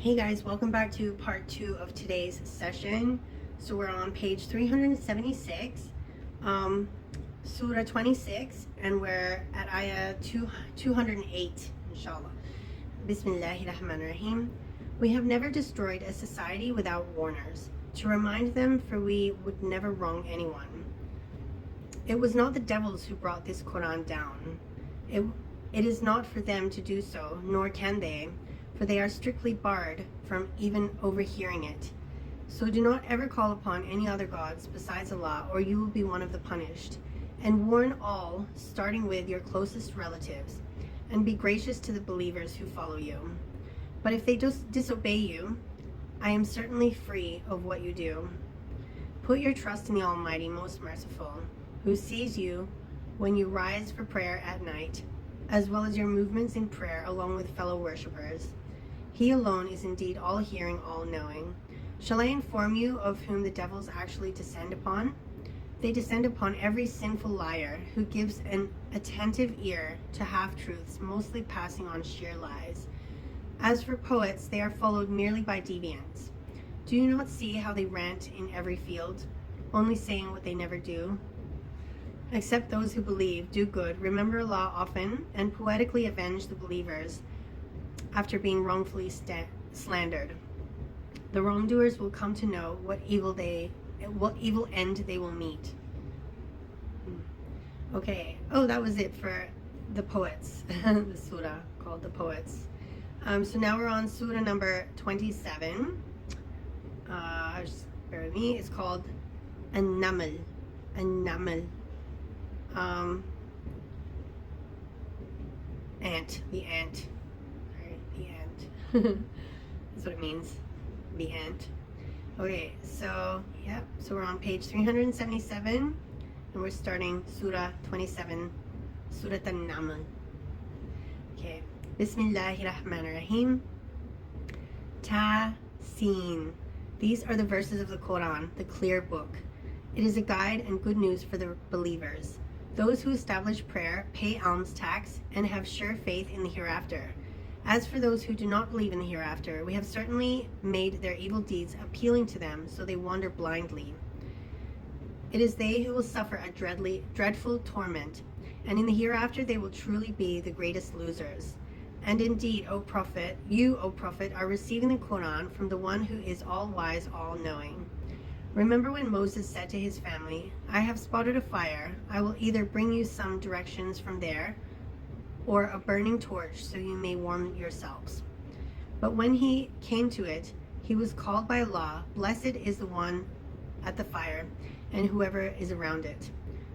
Hey guys, welcome back to part 2 of today's session. So we're on page 376, Surah 26, and we're at Ayah 208, inshallah. Bismillahirrahmanirrahim. We have never destroyed a society without warners, to remind them, for we would never wrong anyone. It was not the devils who brought this Quran down. It is not for them to do so, nor can they, for they are strictly barred from even overhearing it. So do not ever call upon any other gods besides Allah, or you will be one of the punished. And warn all, starting with your closest relatives, and be gracious to the believers who follow you. But if they disobey you, I am certainly free of what you do. Put your trust in the Almighty, most merciful, who sees you when you rise for prayer at night, as well as your movements in prayer along with fellow worshippers. He alone is indeed all-hearing, all-knowing. Shall I inform you of whom the devils actually descend upon? They descend upon every sinful liar who gives an attentive ear to half-truths, mostly passing on sheer lies. As for poets, they are followed merely by deviants. Do you not see how they rant in every field, only saying what they never do? Except those who believe, do good, remember Allah often, and poetically avenge the believers after being wrongfully slandered. The wrongdoers will come to know what evil end they will meet. Okay, that was it for the poets, the surah called the poets. So now we're on surah number 27. Just bear with me. It's called An-Naml. An-Naml. Ant. The ant. The ant. That's what it means. The ant. Okay, so we're on page 377, and we're starting Surah 27, Surah An-Naml. Okay, Bismillahirrahmanirrahim. Ta-Seen. These are the verses of the Quran, the clear book. It is a guide and good news for the believers, those who establish prayer, pay alms tax, and have sure faith in the hereafter. As for those who do not believe in the hereafter, we have certainly made their evil deeds appealing to them, so they wander blindly. It is they who will suffer a dreadful torment, and in the hereafter they will truly be the greatest losers. And indeed, O Prophet, you, O Prophet, are receiving the Quran from the one who is all-wise, all-knowing. Remember when Moses said to his family, I have spotted a fire. I will either bring you some directions from there, or a burning torch, so you may warm yourselves. But when he came to it, he was called by Allah, blessed is the one at the fire, and whoever is around it.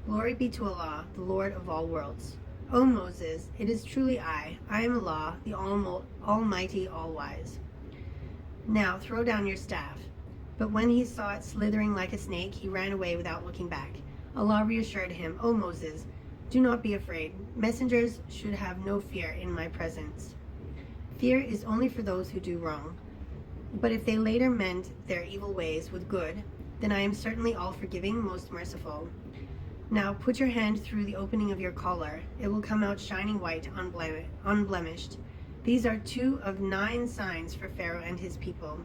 Glory be to Allah, the Lord of all worlds. O Moses, it is truly I am Allah, the Almighty, all-wise. Now throw down your staff. But when he saw it slithering like a snake, he ran away without looking back. Allah reassured him, O Moses, do not be afraid. Messengers should have no fear in my presence. Fear is only for those who do wrong. But if they later mend their evil ways with good, then I am certainly all-forgiving, most merciful. Now put your hand through the opening of your collar. It will come out shining white, unblemished. These are 2 of 9 signs for Pharaoh and his people.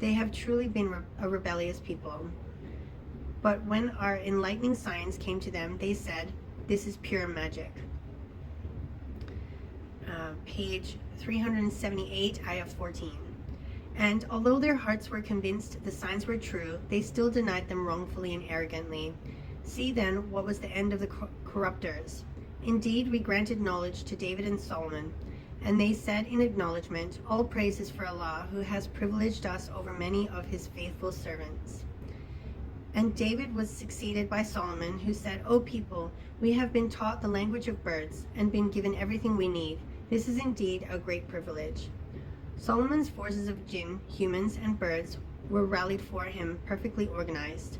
They have truly been a rebellious people. But when our enlightening signs came to them, they said, this is pure magic. Page 378, Ayah 14. And although their hearts were convinced the signs were true, they still denied them wrongfully and arrogantly. See then what was the end of the corruptors. Indeed, we granted knowledge to David and Solomon, and they said in acknowledgement, all praise is for Allah, who has privileged us over many of his faithful servants. And David was succeeded by Solomon, who said, O people, we have been taught the language of birds, and been given everything we need. This is indeed a great privilege. Solomon's forces of jinn, humans, and birds were rallied for him, perfectly organized.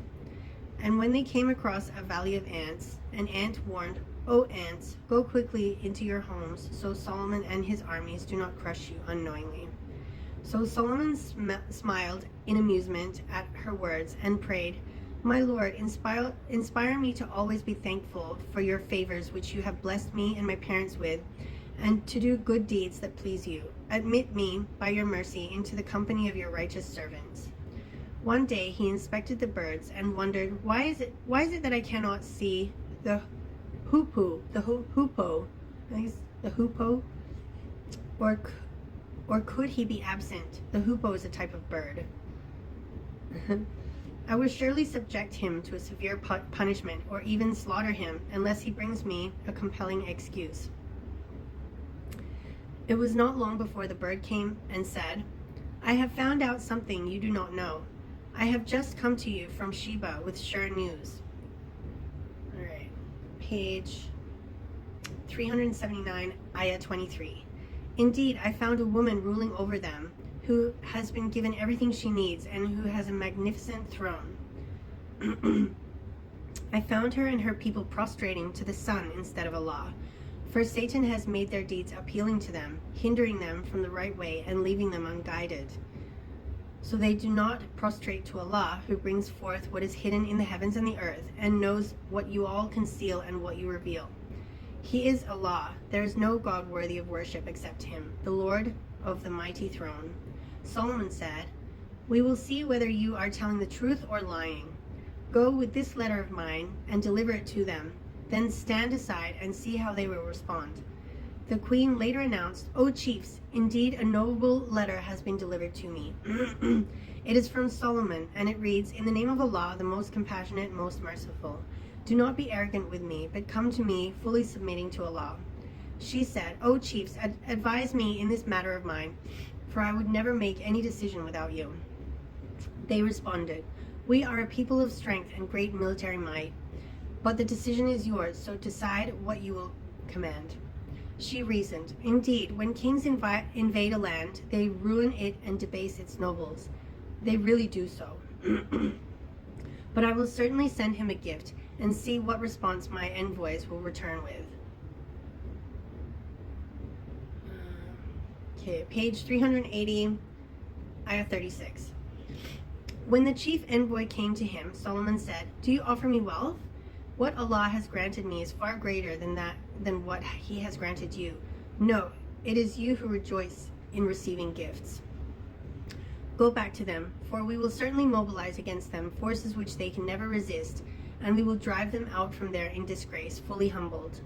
And when they came across a valley of ants, an ant warned, O ants, go quickly into your homes, so Solomon and his armies do not crush you unknowingly. So Solomon smiled in amusement at her words and prayed, My Lord, inspire me to always be thankful for your favors which you have blessed me and my parents with, and to do good deeds that please you. Admit me, by your mercy, into the company of your righteous servants." One day he inspected the birds and wondered, why is it that I cannot see the hoopoe, I think it's the hoopoe, or could he be absent? The hoopoe is a type of bird. "I will surely subject him to a severe punishment, or even slaughter him, unless he brings me a compelling excuse." It was not long before the bird came and said, "I have found out something you do not know. I have just come to you from Sheba with sure news." All right, page 379, ayah 23. "Indeed, I found a woman ruling over them, who has been given everything she needs and who has a magnificent throne. I found her and her people prostrating to the sun instead of Allah. For Satan has made their deeds appealing to them, hindering them from the right way and leaving them unguided. So they do not prostrate to Allah, who brings forth what is hidden in the heavens and the earth, and knows what you all conceal and what you reveal. He is Allah. There is no God worthy of worship except Him, the Lord of the mighty throne." Solomon said, "We will see whether you are telling the truth or lying. Go with this letter of mine and deliver it to them. Then stand aside and see how they will respond." The queen later announced, "O chiefs, indeed a noble letter has been delivered to me. It is from Solomon, and it reads, 'In the name of Allah, the most compassionate, most merciful. Do not be arrogant with me, but come to me fully submitting to Allah.'" She said, "O chiefs, advise me in this matter of mine, for I would never make any decision without you." They responded, "We are a people of strength and great military might, but the decision is yours, so decide what you will command." She reasoned, "Indeed, when kings invade a land, they ruin it and debase its nobles. They really do so. But I will certainly send him a gift and see what response my envoys will return with." Okay, page 380, ayah 36. When the chief envoy came to him, Solomon said, "Do you offer me wealth? What Allah has granted me is far greater than what He has granted you. No, it is you who rejoice in receiving gifts. Go back to them, for we will certainly mobilize against them forces which they can never resist, and we will drive them out from there in disgrace, fully humbled."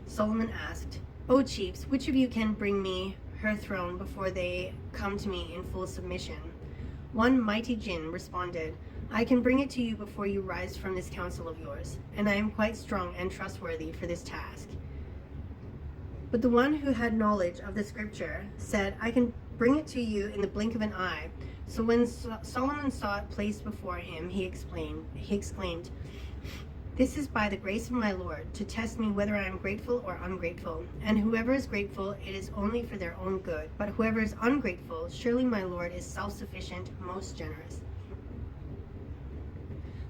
Solomon asked, "O chiefs, which of you can bring me her throne before they come to me in full submission?" One mighty jinn responded, "I can bring it to you before you rise from this council of yours, and I am quite strong and trustworthy for this task." But the one who had knowledge of the scripture said, "I can bring it to you in the blink of an eye." So when Solomon saw it placed before him, he exclaimed, "This is by the grace of my Lord, to test me whether I am grateful or ungrateful. And whoever is grateful, it is only for their own good. But whoever is ungrateful, surely my Lord is self-sufficient, most generous."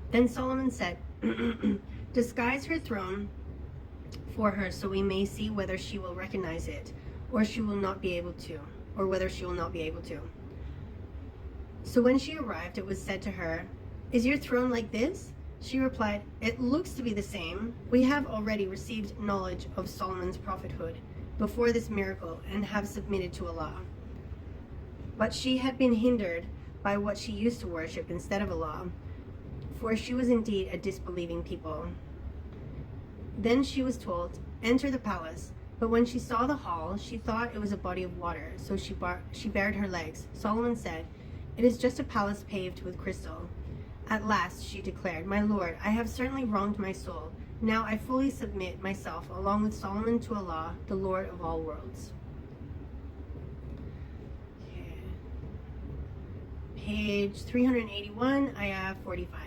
Then Solomon said, "Disguise her throne for her, so we may see whether she will recognize it, or she will not be able to, or whether she will not be able to." So when she arrived, it was said to her, "Is your throne like this?" She replied, "It looks to be the same. We have already received knowledge of Solomon's prophethood before this miracle and have submitted to Allah." But she had been hindered by what she used to worship instead of Allah, for she was indeed a disbelieving people. Then she was told, "Enter the palace." But when she saw the hall, she thought it was a body of water, so she bared her legs. Solomon said, "It is just a palace paved with crystal." At last she declared, "My Lord, I have certainly wronged my soul. Now I fully submit myself along with Solomon to Allah, the Lord of all worlds." Okay. Page 381, ayah 45.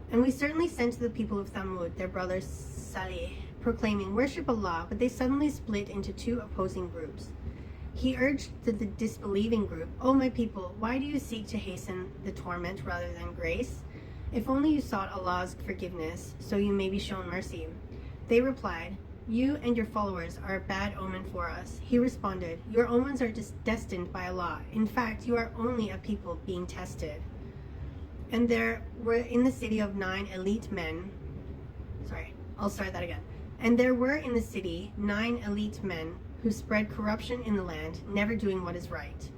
"And we certainly sent to the people of Thamud their brother Salih, proclaiming, 'Worship Allah,' but they suddenly split into two opposing groups. He urged the disbelieving group, 'O my people, why do you seek to hasten the torment rather than grace? If only you sought Allah's forgiveness, so you may be shown mercy.' They replied, 'You and your followers are a bad omen for us.' He responded, 'Your omens are destined by Allah. In fact, you are only a people being tested.' And there were in the city 9 elite men who spread corruption in the land, never doing what is right.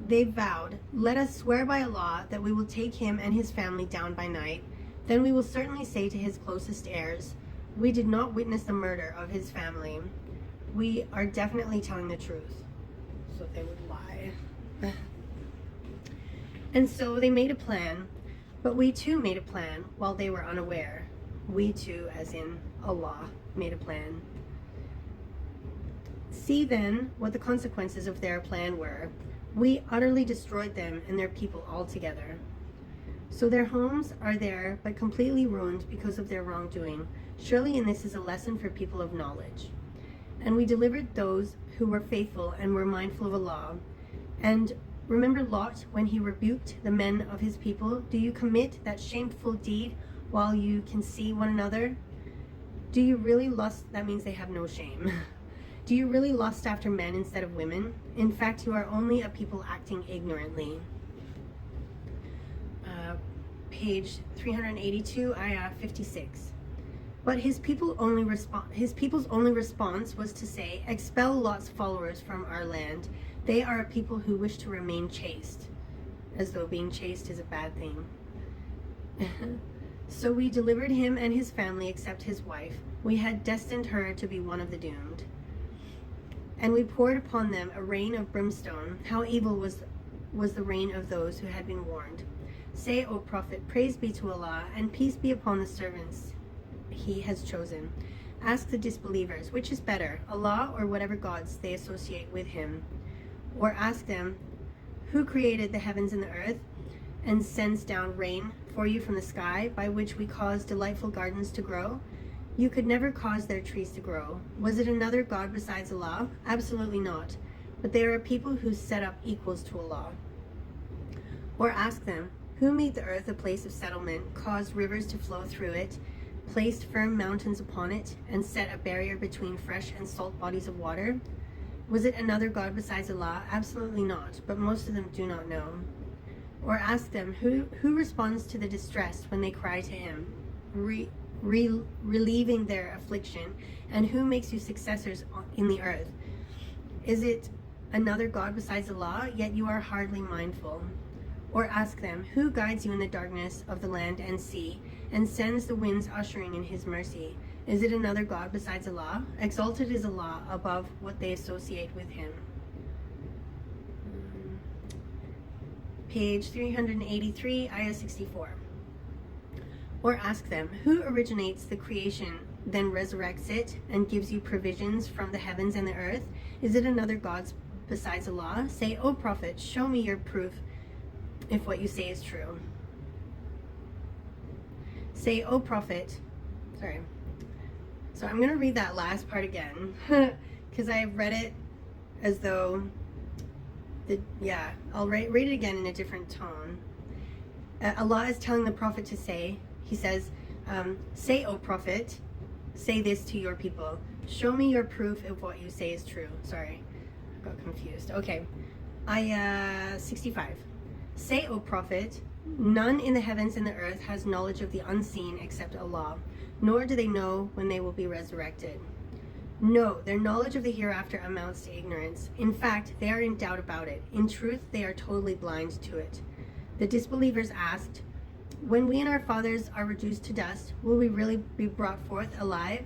They vowed, "Let us swear by Allah that we will take him and his family down by night. Then we will certainly say to his closest heirs, 'We did not witness the murder of his family. We are definitely telling the truth.'" So they would lie. And so they made a plan, but we too made a plan while they were unaware. We too, as in Allah, made a plan. See then what the consequences of their plan were. We utterly destroyed them and their people altogether. So their homes are there, but completely ruined because of their wrongdoing. Surely in this is a lesson for people of knowledge. And we delivered those who were faithful and were mindful of Allah. And remember Lot when he rebuked the men of his people. Do you commit that shameful deed while you can see one another? Do you really lust? That means they have no shame. Do you really lust after men instead of women? In fact, you are only a people acting ignorantly. Page 382, ayah 56. But his people's only response was to say, "Expel Lot's followers from our land. They are a people who wish to remain chaste," as though being chaste is a bad thing. So we delivered him and his family except his wife. We had destined her to be one of the doomed. And we poured upon them a rain of brimstone. How evil was the rain of those who had been warned. Say, O Prophet, praise be to Allah, and peace be upon the servants he has chosen. Ask the disbelievers, which is better, Allah or whatever gods they associate with him? Or ask them, who created the heavens and the earth, and sends down rain for you from the sky, by which we cause delightful gardens to grow? You could never cause their trees to grow. Was it another God besides Allah? Absolutely not. But there are people who set up equals to Allah. Or ask them, who made the earth a place of settlement, caused rivers to flow through it, placed firm mountains upon it, and set a barrier between fresh and salt bodies of water? Was it another God besides Allah? Absolutely not, but most of them do not know. Or ask them, who responds to the distressed when they cry to him, relieving their affliction, and who makes you successors in the earth? Is it another God besides Allah? Yet you are hardly mindful. Or ask them, who guides you in the darkness of the land and sea, and sends the winds ushering in his mercy? Is it another God besides Allah? Exalted is Allah above what they associate with him. Page 383, ayah 64. Or ask them, who originates the creation, then resurrects it, and gives you provisions from the heavens and the earth? Is it another God besides Allah? Say, O Prophet, show me your proof if what you say is true. Say, O Prophet, sorry. So I'm going to read that last part again, because I read it as though, I'll read it again in a different tone. Allah is telling the Prophet to say, he says, say, O Prophet, say this to your people. Show me your proof if what you say is true. Sorry, I got confused. Okay, ayah 65. Say, O Prophet, none in the heavens and the earth has knowledge of the unseen except Allah, nor do they know when they will be resurrected. No, their knowledge of the hereafter amounts to ignorance. In fact, they are in doubt about it. In truth, they are totally blind to it. The disbelievers asked, when we and our fathers are reduced to dust, will we really be brought forth alive?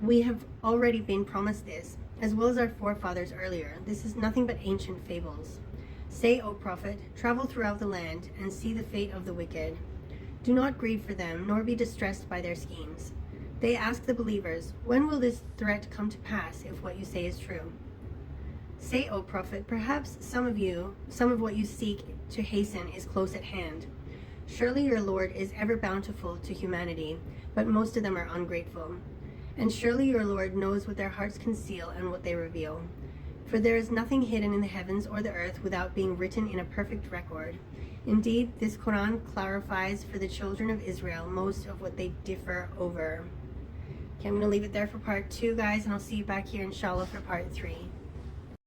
We have already been promised this, as well as our forefathers earlier. This is nothing but ancient fables. Say, O Prophet, travel throughout the land and see the fate of the wicked. Do not grieve for them, nor be distressed by their schemes. They ask the believers, when will this threat come to pass if what you say is true? Say, O Prophet, perhaps some of what you seek to hasten is close at hand. Surely your Lord is ever bountiful to humanity, but most of them are ungrateful. And surely your Lord knows what their hearts conceal and what they reveal. For there is nothing hidden in the heavens or the earth without being written in a perfect record. Indeed, this Quran clarifies for the children of Israel most of what they differ over. Okay, I'm going to leave it there for part 2, guys, and I'll see you back here, inshallah, for part 3.